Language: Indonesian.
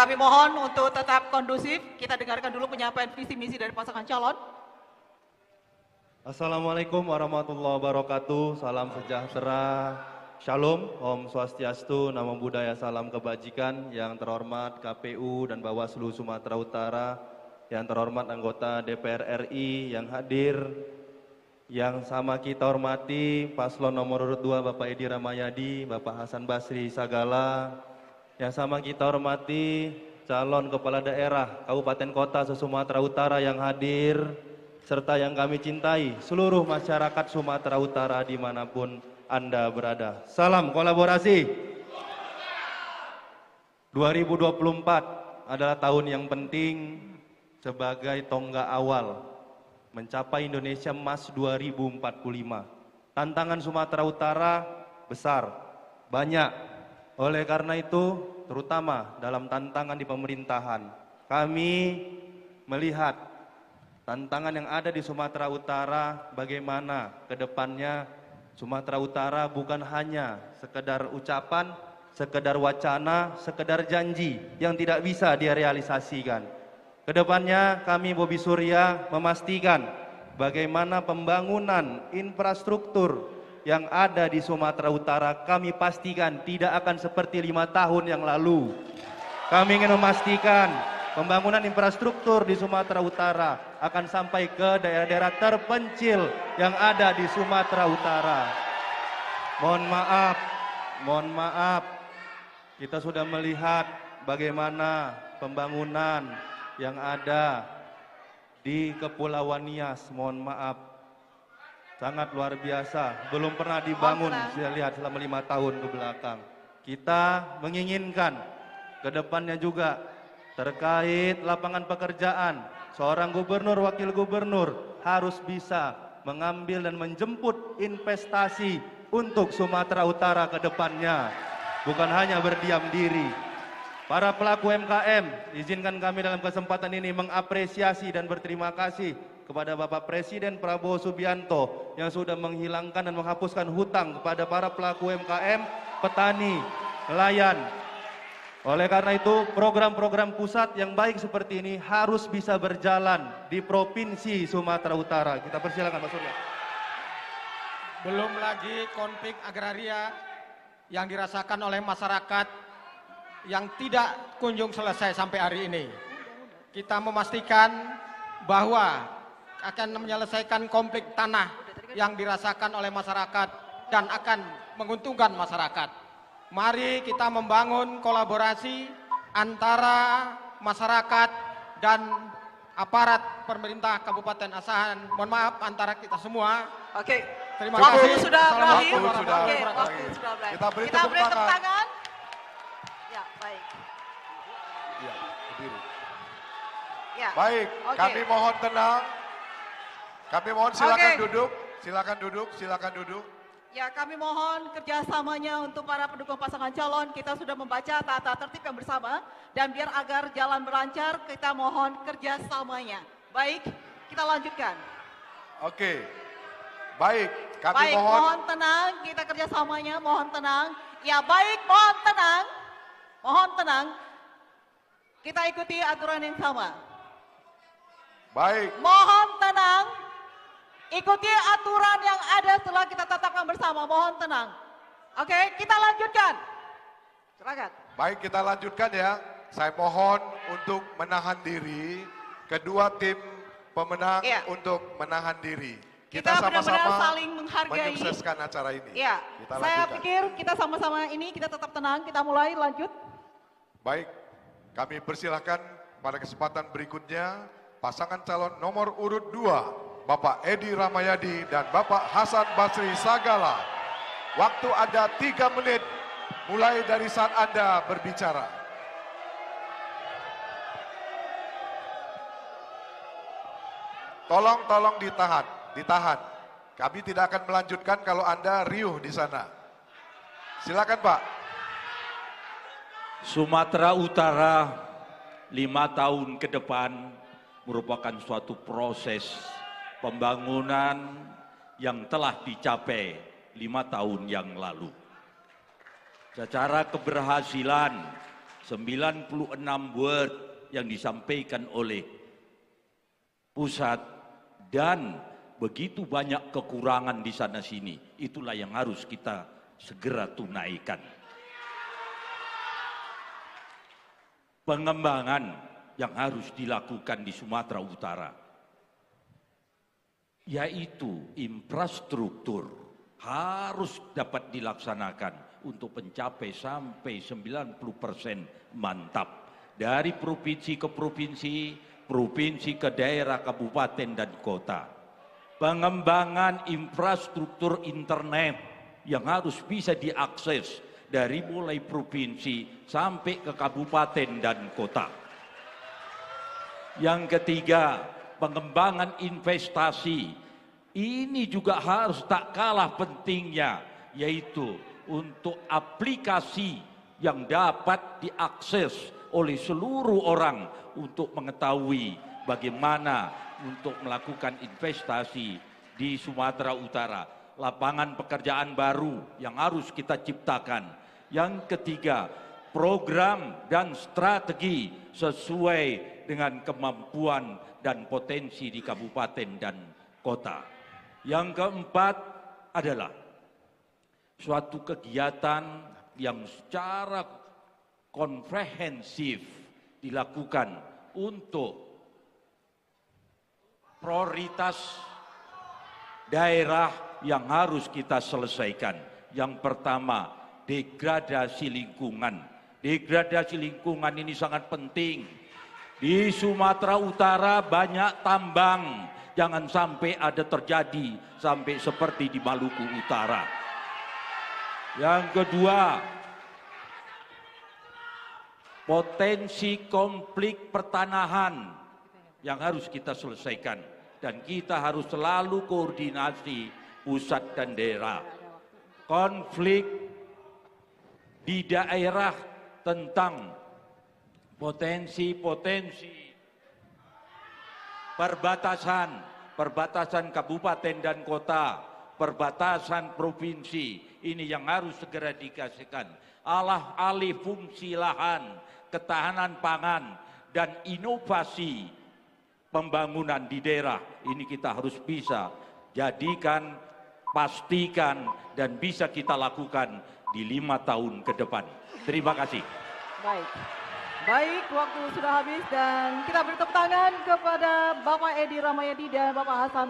kami mohon untuk tetap kondusif. Kita dengarkan dulu penyampaian visi misi dari pasangan calon. Assalamualaikum warahmatullahi wabarakatuh. Salam sejahtera. Shalom, Om Swastiastu, Namo Buddhaya, salam kebajikan. Yang terhormat KPU dan Bawaslu Sumatera Utara, yang terhormat anggota DPR RI yang hadir, yang sama kita hormati Paslon nomor urut 2 Bapak Edi Ramayadi, Bapak Hasan Basri Sagala, yang sama kita hormati calon kepala daerah Kabupaten Kota se-Sumatera Utara yang hadir, serta yang kami cintai seluruh masyarakat Sumatera Utara dimanapun Anda berada. Salam kolaborasi. 2024 adalah tahun yang penting sebagai tonggak awal mencapai Indonesia Emas 2045. Tantangan Sumatera Utara besar, banyak. Oleh karena itu, terutama dalam tantangan di pemerintahan, kami melihat tantangan yang ada di Sumatera Utara, bagaimana ke depannya Sumatera Utara bukan hanya sekedar ucapan, sekedar wacana, sekedar janji yang tidak bisa direalisasikan. Kedepannya kami Bobi Surya memastikan bagaimana pembangunan infrastruktur yang ada di Sumatera Utara kami pastikan tidak akan seperti 5 tahun yang lalu. Kami ingin memastikan pembangunan infrastruktur di Sumatera Utara akan sampai ke daerah-daerah terpencil yang ada di Sumatera Utara. Mohon maaf, kita sudah melihat bagaimana pembangunan yang ada di Kepulauan Nias. Mohon maaf, sangat luar biasa, belum pernah dibangun saya lihat selama 5 tahun ke belakang. Kita menginginkan ke depannya juga terkait lapangan pekerjaan, seorang gubernur, wakil gubernur harus bisa mengambil dan menjemput investasi untuk Sumatera Utara ke depannya, bukan hanya berdiam diri. Para pelaku UMKM, izinkan kami dalam kesempatan ini mengapresiasi dan berterima kasih kepada Bapak Presiden Prabowo Subianto yang sudah menghilangkan dan menghapuskan hutang kepada para pelaku UMKM, petani, nelayan. Oleh karena itu, program-program pusat yang baik seperti ini harus bisa berjalan di Provinsi Sumatera Utara. Kita persilakan Pak Surya. Belum lagi konflik agraria yang dirasakan oleh masyarakat yang tidak kunjung selesai sampai hari ini. Kita memastikan bahwa akan menyelesaikan konflik tanah yang dirasakan oleh masyarakat dan akan menguntungkan masyarakat. Mari kita membangun kolaborasi antara masyarakat dan aparat pemerintah Kabupaten Asahan. Mohon maaf antara kita semua. Oke. Terima Waktu kasih. sudah berakhir. Assalamualaikum warahmatullahi Oke, wabarakatuh. waktu sudah berakhir. Kita beri Kita tepuk beri tepuk tangan. tangan. Ya, baik. Ya, berdiri. Ya. Baik, Oke. kami mohon tenang. Kami mohon silakan Oke. duduk. Silakan duduk, silakan duduk. Ya, kami mohon kerjasamanya untuk para pendukung pasangan calon. Kita sudah membaca tata tertib yang bersama, dan biar agar jalan berlancar, kita mohon kerjasamanya. Baik, kita lanjutkan. Oke. Baik, kami Baik, mohon. mohon tenang, kita kerjasamanya, mohon tenang. Ya, baik, mohon tenang. Mohon tenang. Kita ikuti aturan yang sama. Baik, Mohon tenang. Ikuti aturan yang ada setelah kita tetapkan bersama. Mohon tenang. Oke, kita lanjutkan. Silakan. baik kita lanjutkan ya. Saya mohon untuk menahan diri. Kedua tim pemenang Iya. untuk menahan diri. Kita benar-benar sama-sama saling menghargai. menyukseskan acara ini. Ya, Kita saya lanjutkan. pikir kita sama-sama ini, kita tetap tenang. Kita mulai, lanjut. Baik, kami persilahkan pada kesempatan berikutnya pasangan calon nomor urut 2 Bapak Edi Ramayadi dan Bapak Hasan Basri Sagala. Waktu ada 3 menit mulai dari saat Anda berbicara. Tolong ditahan. Kami tidak akan melanjutkan kalau Anda riuh di sana. Silakan Pak. Sumatera Utara 5 tahun ke depan merupakan suatu proses pembangunan yang telah dicapai 5 tahun yang lalu. Secara keberhasilan, 96 word yang disampaikan oleh pusat, dan begitu banyak kekurangan di sana sini. Itulah yang harus kita segera tunaikan. Pengembangan yang harus dilakukan di Sumatera Utara, yaitu infrastruktur harus dapat dilaksanakan untuk mencapai sampai 90% mantap. Dari provinsi ke provinsi, provinsi ke daerah, kabupaten dan kota. Pengembangan infrastruktur internet yang harus bisa diakses dari mulai provinsi sampai ke kabupaten dan kota. Yang ketiga, pengembangan investasi. Ini juga harus tak kalah pentingnya, yaitu untuk aplikasi yang dapat diakses oleh seluruh orang untuk mengetahui bagaimana untuk melakukan investasi di Sumatera Utara. Lapangan pekerjaan baru yang harus kita ciptakan. Yang ketiga, program dan strategi sesuai dengan kemampuan dan potensi di kabupaten dan kota. Yang keempat adalah suatu kegiatan yang secara komprehensif dilakukan untuk prioritas daerah yang harus kita selesaikan. Yang pertama, degradasi lingkungan. Degradasi lingkungan ini sangat penting. Di Sumatera Utara banyak tambang, jangan sampai ada terjadi sampai seperti di Maluku Utara. Yang kedua, potensi konflik pertanahan yang harus kita selesaikan, dan kita harus selalu koordinasi pusat dan daerah. Konflik di daerah tentang potensi-potensi perbatasan kabupaten dan kota, perbatasan provinsi, ini yang harus segera dikasihkan. Alih fungsi lahan, ketahanan pangan, dan inovasi pembangunan di daerah, ini kita harus bisa jadikan, pastikan, dan bisa kita lakukan di 5 tahun ke depan. Terima kasih. Baik, waktu sudah habis dan kita beri tepuk tangan kepada Bapak Edi Ramayadi dan Bapak Hasan